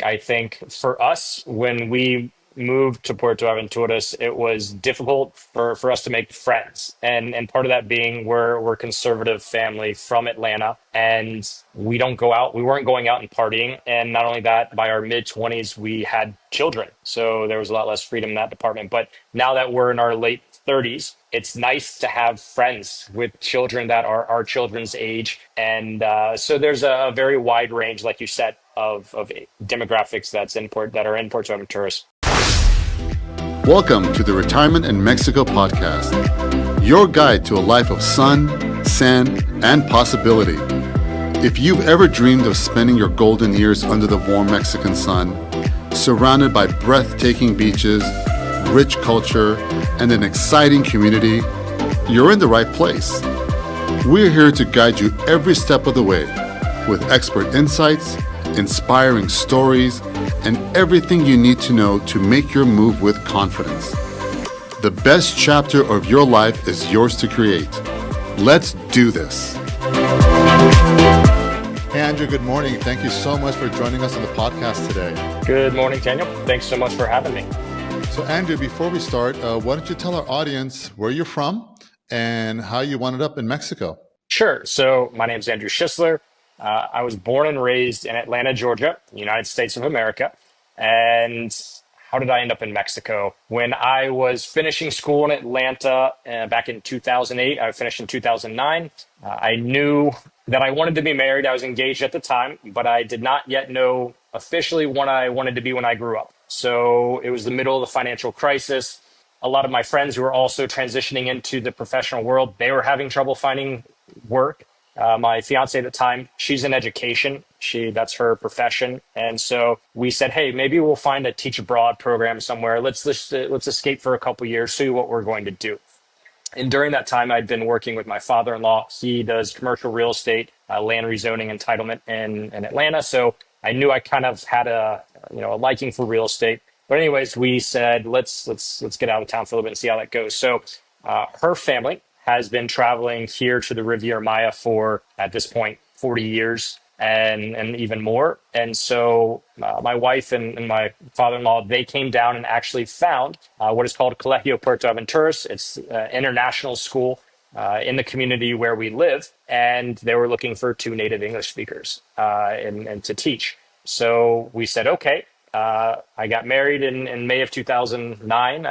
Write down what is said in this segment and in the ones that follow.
I think for us, when we moved to Puerto Aventuras, it was difficult for us to make friends. And part of that being we're a conservative family from Atlanta and we don't go out. We weren't going out and partying. And not only that, by our mid 20s, we had children. So there was a lot less freedom in that department. But now that we're in our late 30s, it's nice to have friends with children that are our children's age. And so there's a very wide range, like you said, of demographics that are in Puerto Aventuras. Welcome to the Retirement in Mexico podcast, your guide to a life of sun, sand, and possibility. If you've ever dreamed of spending your golden years under the warm Mexican sun, surrounded by breathtaking beaches, rich culture, and an exciting community, you're in the right place. We're here to guide you every step of the way with expert insights, inspiring stories, and everything you need to know to make your move with confidence. The best chapter of your life is yours to create. Let's do this. Hey, Andrew, good morning. Thank you so much for joining us on the podcast today. Good morning, Taniel. Thanks so much for having me. So, Andrew, before we start, why don't you tell our audience where you're from and how you wound up in Mexico? Sure. So my name is Andrew Schisler. I was born and raised in Atlanta, Georgia, United States of America. And how did I end up in Mexico? When I was finishing school in Atlanta back in 2008, I finished in 2009. I knew that I wanted to be married. I was engaged at the time, but I did not yet know officially what I wanted to be when I grew up. So it was the middle of the financial crisis. A lot of my friends who were also transitioning into the professional world, they were having trouble finding work. My fiance at the time, she's in education. That's her profession. And so we said, hey, maybe we'll find a teach abroad program somewhere. Let's escape for a couple of years, see what we're going to do. And during that time, I'd been working with my father-in-law. He does commercial real estate, land rezoning entitlement in Atlanta. So I knew I kind of had a liking for real estate. But anyways, we said, let's get out of town for a little bit and see how that goes. So her family has been traveling here to the Riviera Maya for, at this point, 40 years and even more. And so my wife and my father-in-law, they came down and actually found what is called Colegio Puerto Aventuras. It's an international school in the community where we live. And they were looking for 2 native English speakers and to teach. So we said, okay. I got married in May of 2009.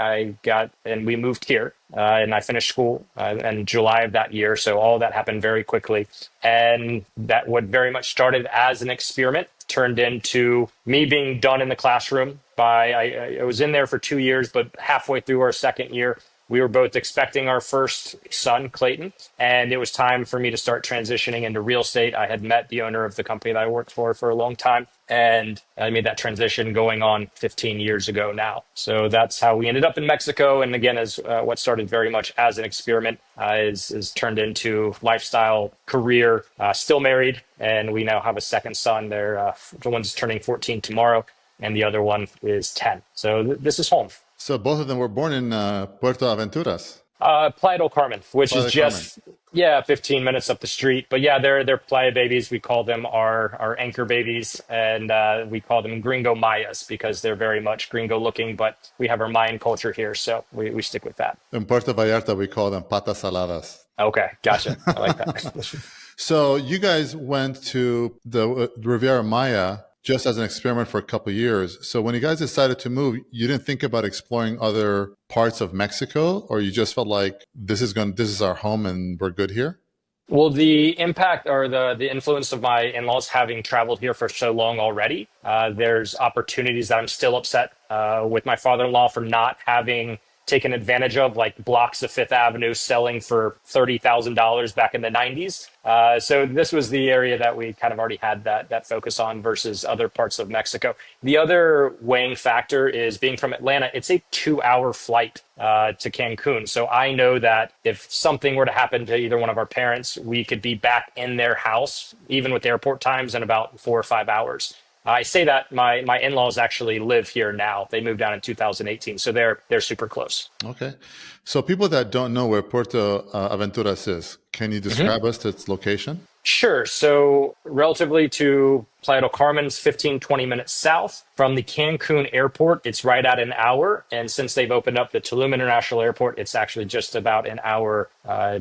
And we moved here and I finished school in July of that year. So all that happened very quickly. And that what very much started as an experiment turned into me being done in the classroom I was in there for 2 years, but halfway through our second year, we were both expecting our first son, Clayton, and it was time for me to start transitioning into real estate. I had met the owner of the company that I worked for a long time, and I made that transition going on 15 years ago now. So that's how we ended up in Mexico. And again, as what started very much as an experiment is turned into lifestyle, career, still married, and we now have a second son. The one's turning 14 tomorrow, and the other one is 10. So this is home. So both of them were born in Puerto Aventuras. Playa del Carmen, which Playa is del Carmen. just 15 minutes up the street. But yeah, they're playa babies. We call them our anchor babies, and we call them Gringo Mayas because they're very much Gringo looking. But we have our Mayan culture here, so we stick with that. In Puerto Vallarta, we call them patas saladas. Okay, gotcha. I like that. So you guys went to the Riviera Maya just as an experiment for a couple of years. So when you guys decided to move, you didn't think about exploring other parts of Mexico, or you just felt like this is our home and we're good here? Well, the impact or the influence of my in-laws having traveled here for so long already, there's opportunities that I'm still upset with my father-in-law for not having taken advantage of, like blocks of Fifth Avenue selling for $30,000 back in the 90s. So this was the area that we kind of already had that focus on versus other parts of Mexico. The other weighing factor is being from Atlanta, it's a 2-hour flight to Cancun. So I know that if something were to happen to either one of our parents, we could be back in their house, even with airport times, in about 4 or 5 hours. I say that my in-laws actually live here now. They moved down in 2018, so they're super close. Okay. So people that don't know where Puerto Aventuras is, can you describe us its location? Sure. So relatively to Playa del Carmen's 15, 20 minutes south. From the Cancun airport, it's right at an hour. And since they've opened up the Tulum International Airport, it's actually just about an hour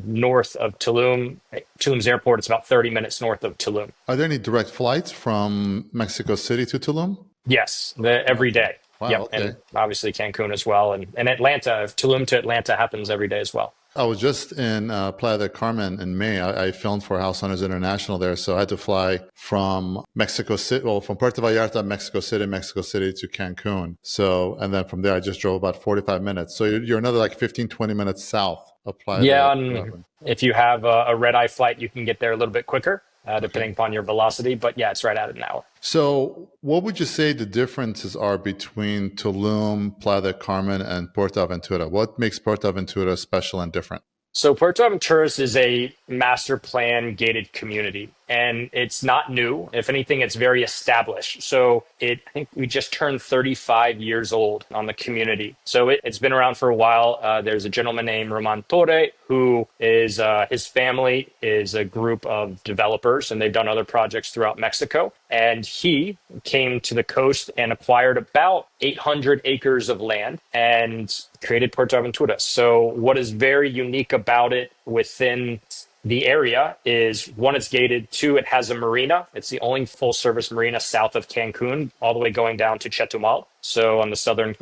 north of Tulum. Tulum's airport, it's about 30 minutes north of Tulum. Are there any direct flights from Mexico City to Tulum? Yes, every day. Wow, Yep. okay. And obviously Cancun as well. And Atlanta, Tulum to Atlanta happens every day as well. I was just in Playa del Carmen in May. I filmed for House Hunters International there, so I had to fly from Mexico City, well, from Puerto Vallarta, Mexico City to Cancun. So, and then from there, I just drove about 45 minutes. So you're another like 15, 20 minutes south of Playa Yeah, del and Carmen. if you have a red-eye flight, you can get there a little bit quicker, Okay. depending upon your velocity. But yeah, it's right at an hour. So, what would you say the differences are between Tulum, Playa del Carmen, and Puerto Aventura? What makes Puerto Aventura special and different? So Puerto Aventuras is a master plan gated community, and it's not new. If anything, it's very established. So I think we just turned 35 years old on the community. So it's been around for a while. There's a gentleman named Roman Torre who is his family is a group of developers, and they've done other projects throughout Mexico. And he came to the coast and acquired about 800 acres of land and created Puerto Aventuras. So what is very unique about it within the area is one, it's gated. Two, it has a marina. It's the only full service marina south of Cancun, all the way going down to Chetumal. So on the southern,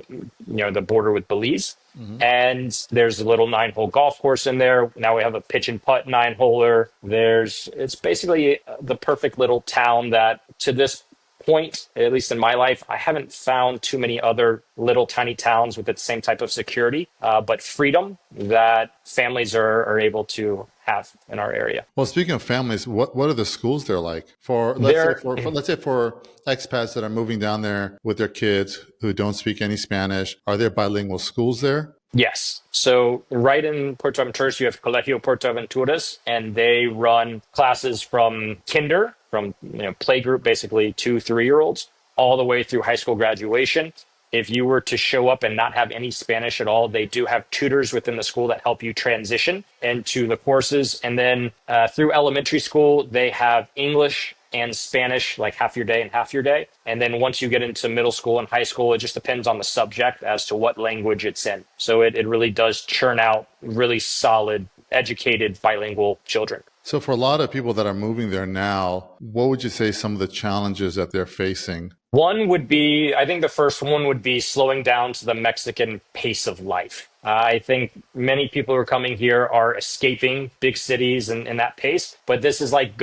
the border with Belize. Hmm. And there's a little 9-hole golf course in there. Now we have a pitch and putt 9-holer. It's basically the perfect little town that to this point, at least in my life, I haven't found too many other little tiny towns with the same type of security, but freedom that families are able to have in our area. Well, speaking of families, what are the schools there like for There, let's say for expats that are moving down there with their kids who don't speak any Spanish? Are there bilingual schools there? yes. So right in Puerto Aventuras, you have Colegio Puerto Aventuras, and they run classes from kinder, from playgroup, basically 2, 3-year-olds, all the way through high school graduation. If you were to show up and not have any Spanish at all, they do have tutors within the school that help you transition into the courses. And then through elementary school, they have English and Spanish, like half your day and half your day. And then once you get into middle school and high school, it just depends on the subject as to what language it's in. So it really does churn out really solid, educated, bilingual children. So for a lot of people that are moving there now, what would you say some of the challenges that they're facing? One would be, I think the first one would be slowing down to the Mexican pace of life. I think many people who are coming here are escaping big cities and that pace, but this is like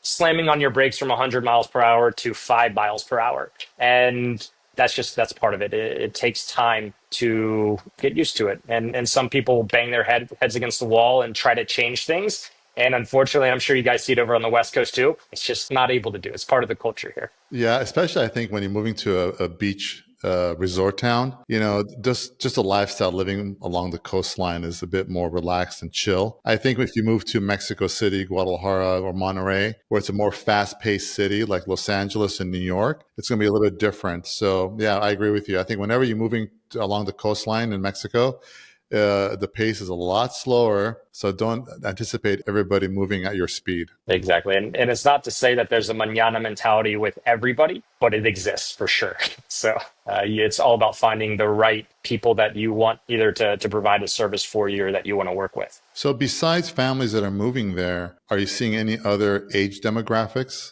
slamming on your brakes from 100 miles per hour to 5 miles per hour. And that's part of it. It takes time to get used to it. And some people bang their heads against the wall and try to change things. And unfortunately, I'm sure you guys see it over on the West Coast too. It's just not able to do. It's part of the culture here. Yeah, especially I think when you're moving to a beach resort town, just a lifestyle living along the coastline is a bit more relaxed and chill. I think if you move to Mexico City, Guadalajara, or Monterrey, where it's a more fast-paced city like Los Angeles and New York, it's going to be a little bit different. So yeah, I agree with you. I think whenever you're moving along the coastline in Mexico, the pace is a lot slower, so don't anticipate everybody moving at your speed. Exactly. And it's not to say that there's a mañana mentality with everybody, but it exists for sure. So it's all about finding the right people that you want either to provide a service for you or that you want to work with. So besides families that are moving there, are you seeing any other age demographics?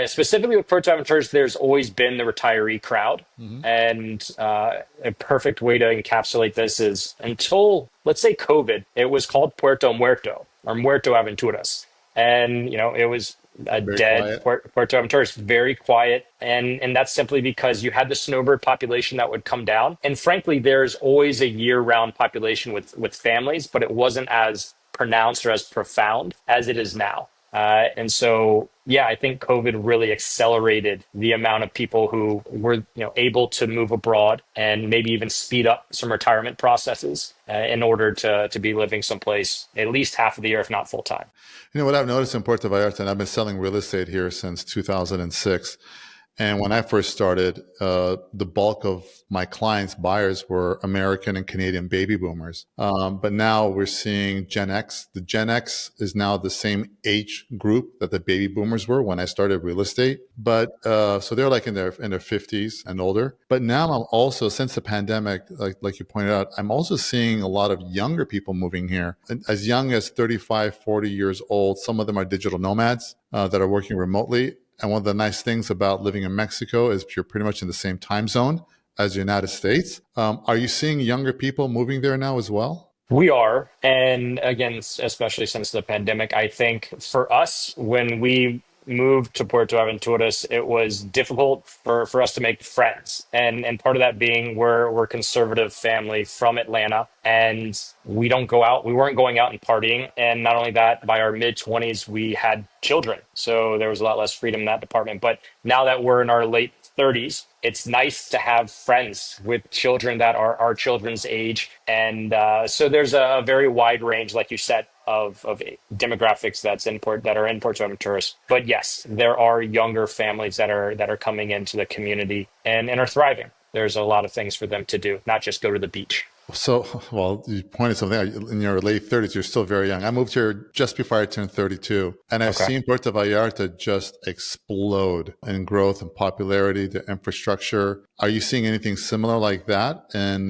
Specifically with Puerto Aventuras, there's always been the retiree crowd. Hmm. And a perfect way to encapsulate this is until, let's say, COVID, it was called Puerto Muerto or Muerto Aventuras. And, it was a Very dead quiet. Puerto Aventuras, very quiet. And that's simply because you had the snowbird population that would come down. And frankly, there's always a year-round population with families, but it wasn't as pronounced or as profound as it is now. And so, yeah, I think COVID really accelerated the amount of people who were, able to move abroad and maybe even speed up some retirement processes in order to be living someplace at least half of the year, if not full time. What I've noticed in Puerto Vallarta, and I've been selling real estate here since 2006, And when I first started, the bulk of my clients, buyers, were American and Canadian baby boomers. But now we're seeing Gen X. The Gen X is now the same age group that the baby boomers were when I started real estate. But so they're like in their 50s and older. But now I'm also, since the pandemic, like you pointed out, I'm also seeing a lot of younger people moving here, as young as 35, 40 years old. Some of them are digital nomads that are working remotely. And one of the nice things about living in Mexico is you're pretty much in the same time zone as the United States. Are you seeing younger people moving there now as well? We are. And again, especially since the pandemic, I think for us, when we moved to Puerto Aventuras, it was difficult for us to make friends. And part of that being we're a conservative family from Atlanta and we don't go out. We weren't going out and partying. And not only that, by our mid 20s, we had children. So there was a lot less freedom in that department. But now that we're in our late 30s, it's nice to have friends with children that are our children's age. And so there's a very wide range, like you said, of demographics that are in Puerto Aventuras. But yes, there are younger families that are coming into the community and are thriving. There's a lot of things for them to do, not just go to the beach. So, well, you pointed something out. In your late 30s, you're still very young. I moved here just before I turned 32, and I've Okay. seen Puerto Vallarta just explode in growth and popularity, the infrastructure. Are you seeing anything similar like that in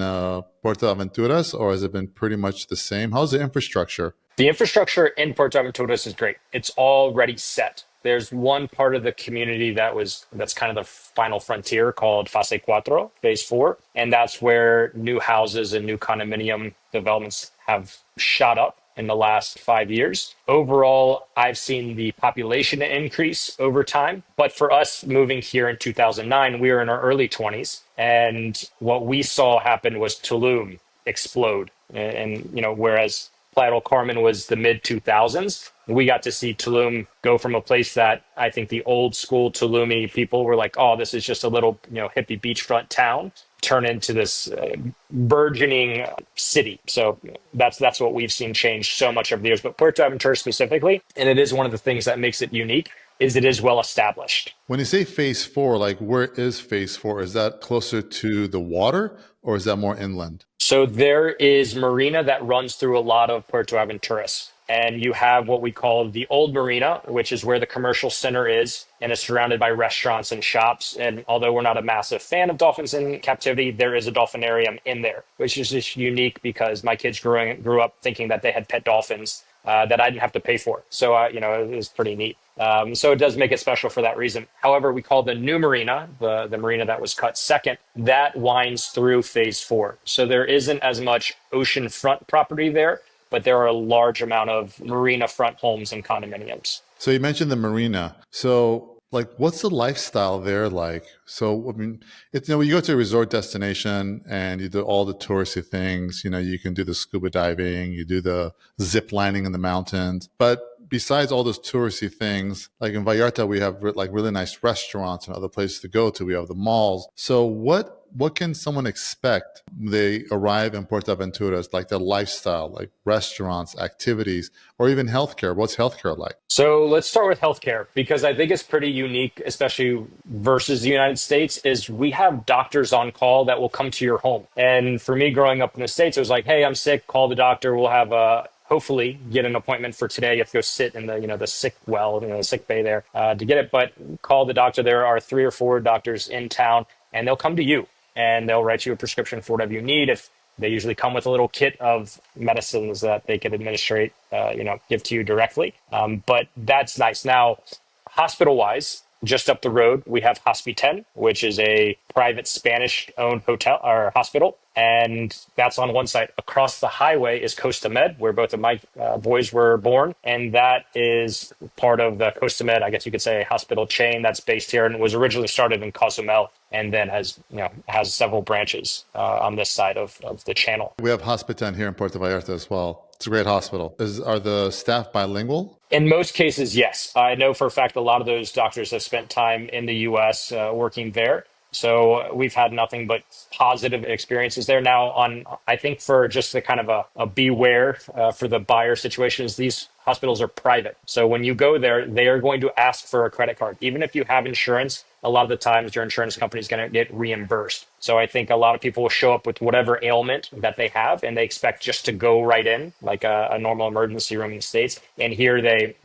Puerto Aventuras, or has it been pretty much the same? How's the infrastructure? The infrastructure in Puerto Aventuras is great. It's already set. There's one part of the community that's kind of the final frontier called Phase 4, and that's where new houses and new condominium developments have shot up in the last 5 years. Overall, I've seen the population increase over time, but for us moving here in 2009, we were in our early 20s, and what we saw happen was Tulum explode, and whereas Playa del Carmen was the mid 2000s. We got to see Tulum go from a place that I think the old school Tulumi people were like, oh, this is just a little, hippie beachfront town, turn into this burgeoning city. So that's what we've seen change so much over the years. But Puerto Aventura specifically, and it is one of the things that makes it unique, is it is well established. When you say phase four, like where is phase four? Is that closer to the water or is that more inland? So there is marina that runs through a lot of Puerto Aventuras. And you have what we call the old marina, which is where the commercial center is, and it's surrounded by restaurants and shops. And although we're not a massive fan of dolphins in captivity, there is a dolphinarium in there, which is just unique because my kids grew up thinking that they had pet dolphins that I didn't have to pay for. So, it was pretty neat. So it does make it special for that reason. However, we call the new marina, the marina that was cut second, that winds through phase 4. So there isn't as much oceanfront property there, but there are a large amount of marina front homes and condominiums. So you mentioned the marina. So like what's the lifestyle there like? So I mean, it's when you go to a resort destination and you do all the touristy things, you can do the scuba diving, you do the zip lining in the mountains. But besides all those touristy things, like in Vallarta, we have like really nice restaurants and other places to go to. We have the malls. So what can someone expect when they arrive in Puerto Aventuras, like their lifestyle, like restaurants, activities, or even healthcare? What's healthcare like? So let's start with healthcare because I think it's pretty unique, especially versus the United States, is we have doctors on call that will come to your home. And for me growing up in the States, it was like, hey, I'm sick, call the doctor. We'll have hopefully get an appointment for today. You have to go sit in the sick the sick bay there to get it. But call the doctor. There are 3 or 4 doctors in town and they'll come to you and they'll write you a prescription for whatever you need. If they usually come with a little kit of medicines that they can administrate, give to you directly. But that's nice. Now, hospital-wise, just up the road, we have Hospiten, which is a private Spanish-owned hotel or hospital, and that's on one side. Across the highway is Costa Med, where both of my boys were born, and that is part of the Costa Med, I guess you could say, hospital chain that's based here, and was originally started in Cozumel, and then has several branches on this side of the channel. We have Hospitan here in Puerto Vallarta as well. It's a great hospital. Are the staff bilingual? In most cases, yes. I know for a fact a lot of those doctors have spent time in the U.S. Working there. So we've had nothing but positive experiences there. Now, I think for just the kind of a beware for the buyer situations, these hospitals are private. So when you go there, they are going to ask for a credit card. Even if you have insurance, a lot of the times your insurance company is going to get reimbursed. So I think a lot of people will show up with whatever ailment that they have, and they expect just to go right in, like a normal emergency room in the States. And here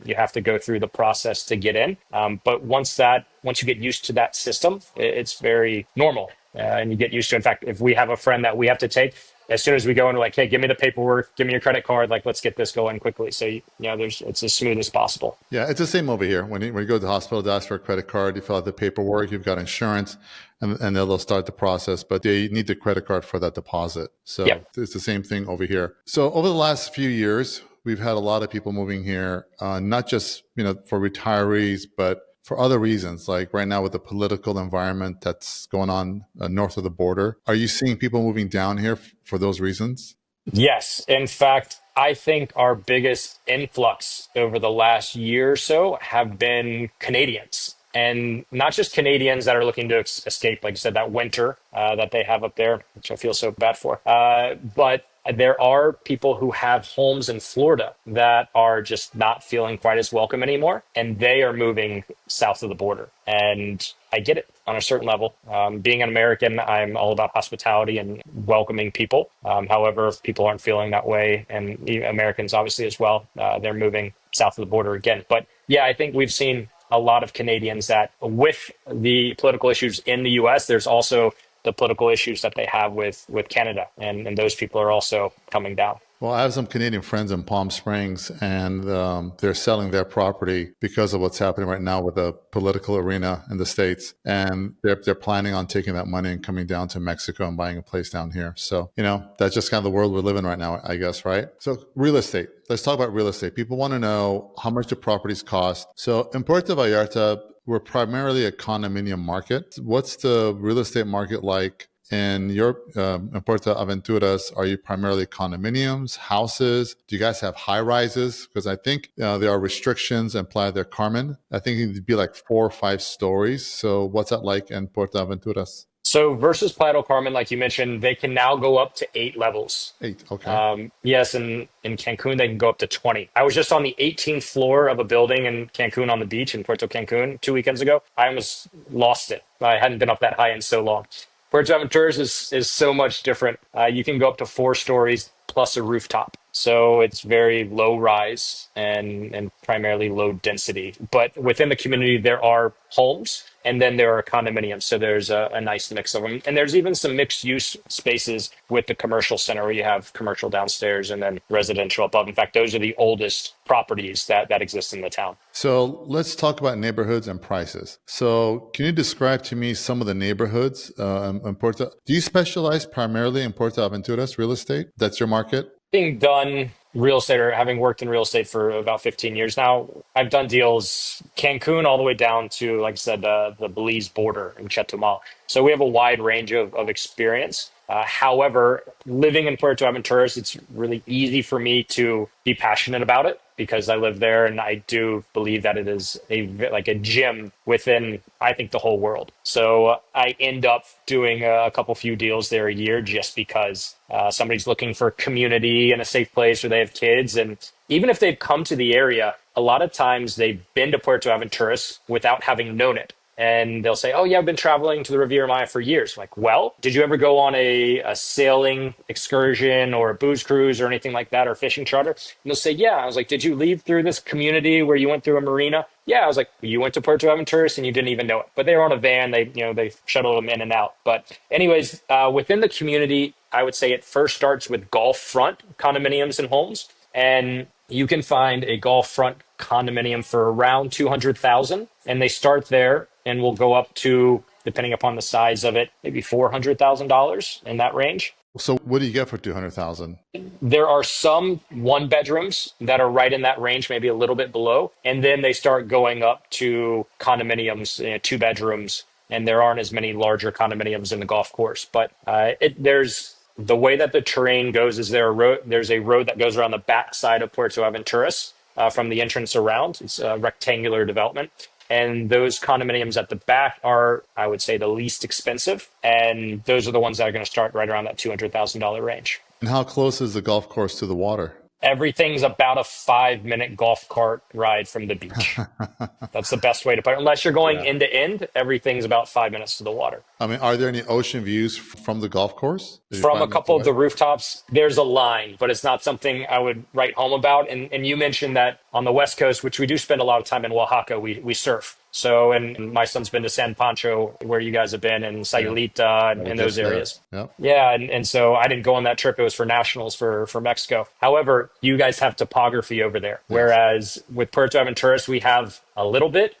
you have to go through the process to get in. But once you get used to that system, it's very normal. And you get used to, in fact, if we have a friend that we have to take, as soon as we go in, we're like, hey, give me the paperwork, give me your credit card, like, let's get this going quickly. So, it's as smooth as possible. Yeah, it's the same over here. When you go to the hospital to ask for a credit card, you fill out the paperwork, you've got insurance, and they'll start the process, but they need the credit card for that deposit. So Yeah. it's the same thing over here. So over the last few years, we've had a lot of people moving here, not just, for retirees, but for other reasons, like right now with the political environment that's going on north of the border. Are you seeing people moving down here for those reasons? Yes. In fact, I think our biggest influx over the last year or so have been Canadians. And not just Canadians that are looking to escape, like you said, that winter that they have up there, which I feel so bad for. But there are people who have homes in Florida that are just not feeling quite as welcome anymore. And they are moving south of the border. And I get it on a certain level. Being an American, I'm all about hospitality and welcoming people. However, if people aren't feeling that way, and Americans obviously as well, they're moving south of the border again. But yeah, I think we've seen a lot of Canadians that with the political issues in the US, there's also the political issues that they have with Canada. And those people are also coming down. Well, I have some Canadian friends in Palm Springs, and they're selling their property because of what's happening right now with the political arena in the States. And they're planning on taking that money and coming down to Mexico and buying a place down here. So, that's just kind of the world we live in right now, I guess, right? So real estate. Let's talk about real estate. People want to know how much the properties cost. So in Puerto Vallarta, we're primarily a condominium market. What's the real estate market like? In Puerto Aventuras, are you primarily condominiums, houses? Do you guys have high rises? Because I think there are restrictions in Playa del Carmen. I think it'd be like 4 or 5 stories. So what's that like in Puerto Aventuras? So versus Playa del Carmen, like you mentioned, they can now go up to 8 levels. 8, okay. Yes, and in Cancun, they can go up to 20. I was just on the 18th floor of a building in Cancun on the beach in Puerto Cancun 2 weekends ago. I almost lost it. I hadn't been up that high in so long. Puerto Aventuras is so much different. You can go up to 4 stories plus a rooftop. So it's very low rise and primarily low density. But within the community, there are homes and then there are condominiums. So there's a nice mix of them. And there's even some mixed use spaces with the commercial center where you have commercial downstairs and then residential above. In fact, those are the oldest properties that exist in the town. So let's talk about neighborhoods and prices. So can you describe to me some of the neighborhoods in Puerto? Do you specialize primarily in Puerto Aventuras real estate? That's your market? Having done real estate, or having worked in real estate for about 15 years now, I've done deals Cancun all the way down to, like I said, the Belize border in Chetumal. So we have a wide range of experience. However, living in Puerto Aventuras, it's really easy for me to be passionate about it because I live there, and I do believe that it is like a gym within, I think, the whole world. So I end up doing a few deals there a year just because somebody's looking for community and a safe place, or they have kids. And even if they've come to the area, a lot of times they've been to Puerto Aventuras without having known it. And they'll say, oh, yeah, I've been traveling to the Riviera Maya for years. Like, well, did you ever go on a sailing excursion or a booze cruise or anything like that, or fishing charter? And they'll say, yeah. I was like, did you leave through this community where you went through a marina? Yeah. I was like, you went to Puerto Aventuras and you didn't even know it. But they were on a van. They shuttled them in and out. But anyways, within the community, I would say it first starts with Gulf front condominiums and homes. And you can find a Gulf front condominium for around $200,000, and they start there and will go up to, depending upon the size of it, maybe $400,000 in that range. So what do you get for $200,000? There are some 1 bedrooms that are right in that range, maybe a little bit below, and then they start going up to condominiums, 2 bedrooms, and there aren't as many larger condominiums in the golf course. But there's the way that the terrain goes is there's a road that goes around the back side of Puerto Aventuras from the entrance around. It's a rectangular development. And those condominiums at the back are, I would say, the least expensive. And those are the ones that are going to start right around that $200,000 range. And how close is the golf course to the water? Everything's about a 5-minute golf cart ride from the beach. That's the best way to put it. Unless you're going Yeah. end to end, everything's about 5 minutes to the water. I mean, are there any ocean views from the golf course? Did you From a find that the couple of way? the rooftops, there's a line, but it's not something I would write home about. And you mentioned that on the West Coast, which we do spend a lot of time in Oaxaca, we surf. So, and my son's been to San Pancho, where you guys have been, and Yeah. Sayulita, I was and those just there. areas. Yeah. Yeah, and so I didn't go on that trip. It was for nationals for Mexico. However, you guys have topography over there, Yes. whereas with Puerto Aventuras, we have a little bit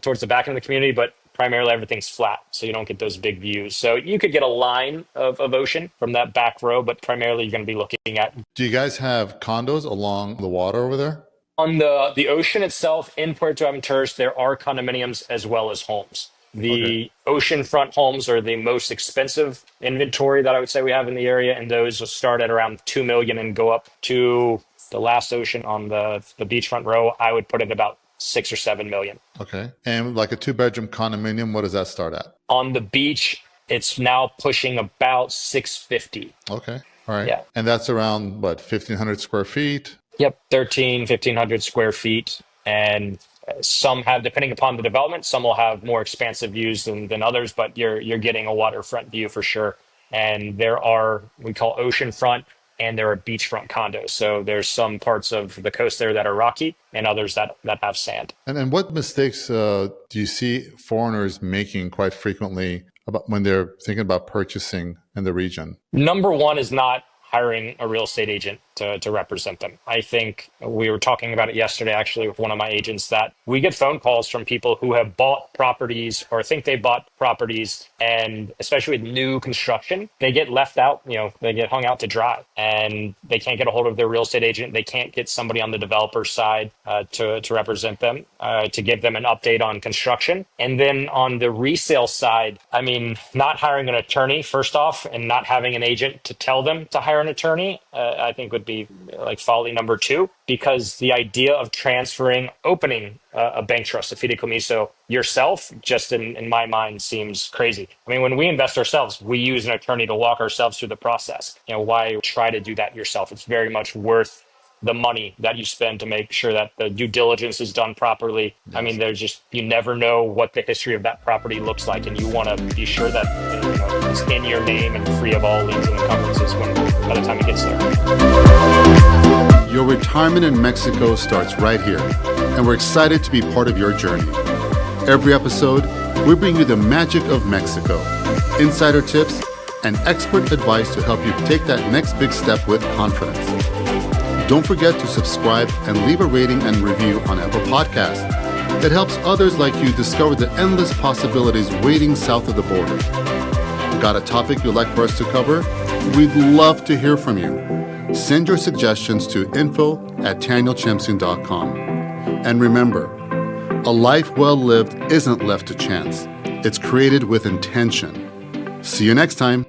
towards the back end of the community, but primarily everything's flat, so you don't get those big views. So you could get a line of ocean from that back row, but primarily you're going to be looking at Do you guys have condos along the water over there? on the ocean itself in Puerto Aventuras. There are condominiums as well as homes. Okay. The oceanfront homes are the most expensive inventory that I would say we have in the area, and those will start at around 2 million and go up to the last ocean on the beachfront row. I would put it about 6 or 7 million. Okay. And like a 2-bedroom condominium, what does that start at? On the beach, it's now pushing about 650. Okay. All right. Yeah. And that's around what, 1,500 square feet? Yep, 1,500 square feet. And some have, depending upon the development, some will have more expansive views than others, but you're getting a waterfront view for sure. And there are, we call oceanfront, and there are beachfront condos. So there's some parts of the coast there that are rocky and others that have sand. And what mistakes do you see foreigners making quite frequently about when they're thinking about purchasing in the region? Number one is not hiring a real estate agent to represent them. I think we were talking about it yesterday, actually, with one of my agents, that we get phone calls from people who have bought properties or think they bought properties, and especially with new construction, they get left out, they get hung out to dry, and they can't get a hold of their real estate agent. They can't get somebody on the developer side to represent them, to give them an update on construction. And then on the resale side, I mean, not hiring an attorney, first off, and not having an agent to tell them to hire an attorney, I think would be like folly number two, because the idea of opening a bank trust, a fideicomiso yourself, just in my mind seems crazy. I mean, when we invest ourselves, we use an attorney to walk ourselves through the process. Why try to do that yourself? It's very much worth the money that you spend to make sure that the due diligence is done properly. Yes. I mean, you never know what the history of that property looks like, and you want to be sure that it's in your name and free of all liens and encumbrances by the time it gets there. Your retirement in Mexico starts right here, and we're excited to be part of your journey. Every episode, we bring you the magic of Mexico, insider tips, and expert advice to help you take that next big step with confidence. Don't forget to subscribe and leave a rating and review on Apple Podcasts. It helps others like you discover the endless possibilities waiting south of the border. Got a topic you'd like for us to cover? We'd love to hear from you. Send your suggestions to info@tanielchemsian.com. And remember, a life well lived isn't left to chance. It's created with intention. See you next time.